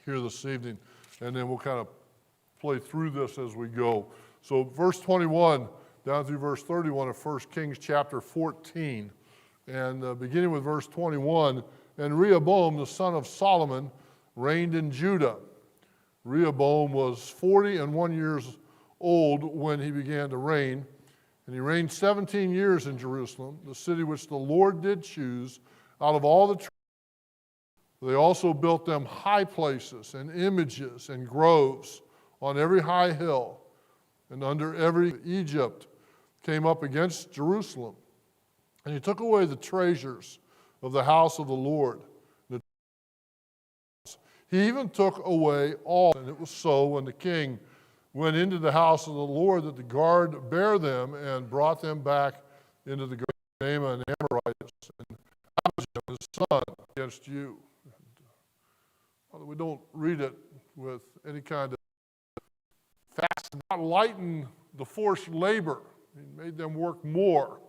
here this evening, and then we'll kind of play through this as we go. So verse 21 down through verse 31 of 1 Kings chapter 14, and beginning with verse 21, and Rehoboam the son of Solomon reigned in Judah. Rehoboam was 41 years old when he began to reign, and he reigned 17 years in Jerusalem, the city which the Lord did choose out of all the tribes. They also built them high places and images and groves on every high hill, and under every Egypt came up against Jerusalem. And he took away the treasures of the house of the Lord. He even took away all, and it was so when the king went into the house of the Lord that the guard bare them and brought them back into the great Naaman and Amorites and Abijah his son against you. Father, we don't read it with any kind of fast, not lighten the forced labor. He made them work more,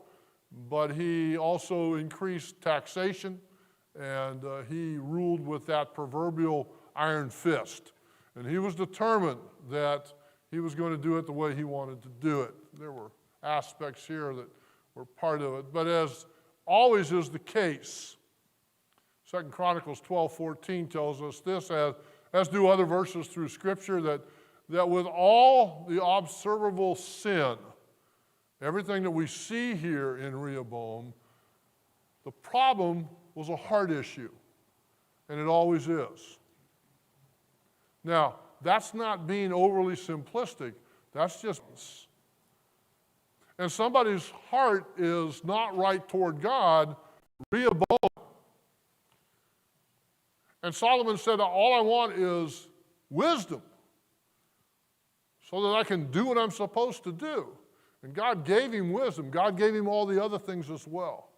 but he also increased taxation, and he ruled with that proverbial iron fist. And he was determined that he was going to do it the way he wanted to do it. There were aspects here that were part of it. But as always is the case, 2 Chronicles 12:14 tells us this, as do other verses through Scripture, that with all the observable sin, everything that we see here in Rehoboam, the problem was a heart issue, and it always is. Now, that's not being overly simplistic. That's just, and somebody's heart is not right toward God, Rehoboam. And Solomon said, all I want is wisdom so that I can do what I'm supposed to do. And God gave him wisdom. God gave him all the other things as well.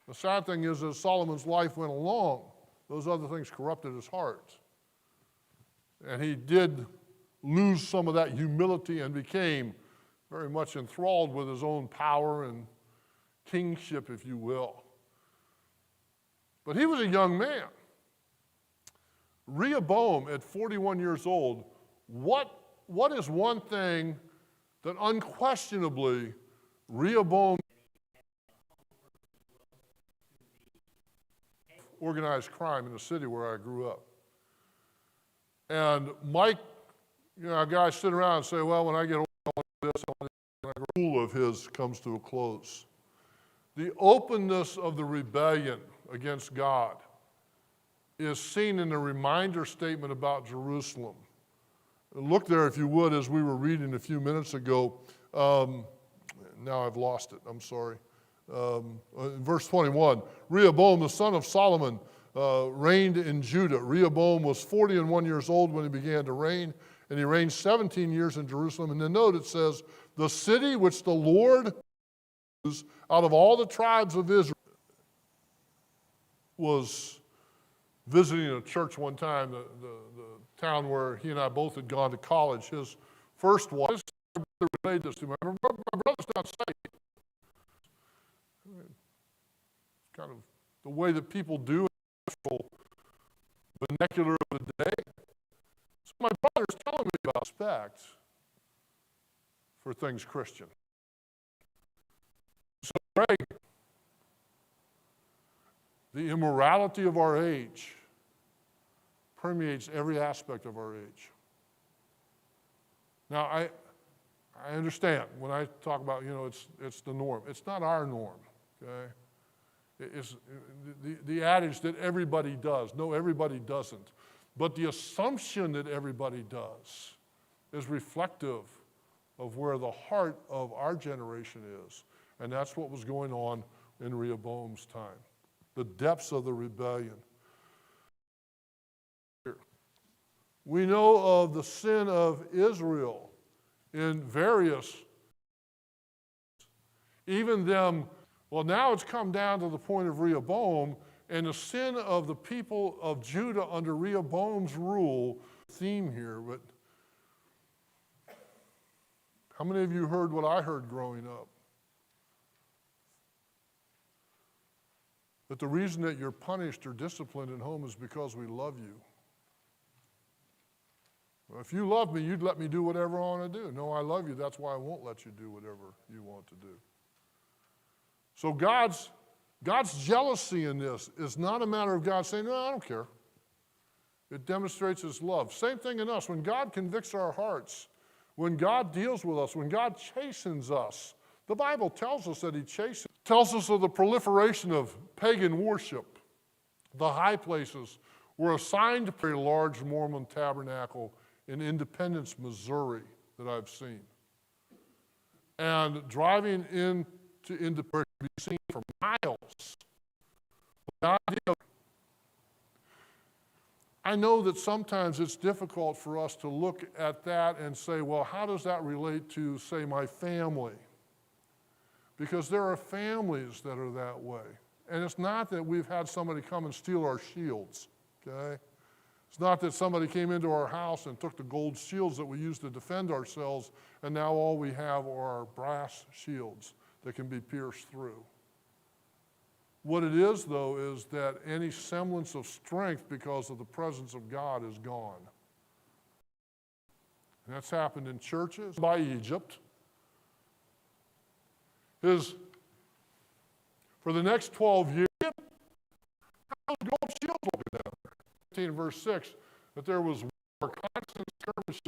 The sad thing is, as Solomon's life went along, those other things corrupted his heart. And he did lose some of that humility and became very much enthralled with his own power and kingship, if you will. But he was a young man. Rehoboam, at 41 years old, what is one thing that unquestionably Rehoboam organized crime in the city where I grew up? And Mike, guys sit around and say, well, when I get old, I want to do this, I want to do that. The rule of his comes to a close. The openness of the rebellion against God is seen in the reminder statement about Jerusalem. Look there, if you would, as we were reading a few minutes ago. Now I've lost it, I'm sorry. In verse 21, Rehoboam, the son of Solomon, reigned in Judah. Rehoboam was 41 years old when he began to reign, and he reigned 17 years in Jerusalem. And the note, it says, the city which the Lord chose out of all the tribes of Israel. Was visiting a church one time, the town where he and I both had gone to college. His first wife, this is how I relayed this to me. My brother's not saved. It's kind of the way that people do the vernacular of the day. So my brother's telling me about respect for things Christian. So Greg, the immorality of our age permeates every aspect of our age. Now, I understand when I talk about, it's the norm. It's not our norm, okay? It's the adage that everybody does. No, everybody doesn't. But the assumption that everybody does is reflective of where the heart of our generation is. And that's what was going on in Rehoboam's time. The depths of the rebellion. We know of the sin of Israel in various, even them, well, now it's come down to the point of Rehoboam, and the sin of the people of Judah under Rehoboam's rule, theme here, but how many of you heard what I heard growing up? That the reason that you're punished or disciplined at home is because we love you. If you love me, you'd let me do whatever I want to do. No, I love you. That's why I won't let you do whatever you want to do. So God's jealousy in this is not a matter of God saying, no, I don't care. It demonstrates his love. Same thing in us. When God convicts our hearts, when God deals with us, when God chastens us, the Bible tells us that he chastens. Tells us of the proliferation of pagan worship. The high places were assigned to a large Mormon tabernacle in Independence, Missouri, that I've seen. And driving into Independence can be seen for miles. The idea, I know that sometimes it's difficult for us to look at that and say, well, how does that relate to, say, my family? Because there are families that are that way. And it's not that we've had somebody come and steal our shields, okay? It's not that somebody came into our house and took the gold shields that we used to defend ourselves, and now all we have are brass shields that can be pierced through. What it is, though, is that any semblance of strength because of the presence of God is gone. And that's happened in churches, by Egypt. For the next 12 years, how was gold shields looking down there? 15 verse 6, that there was war, constant skirmishes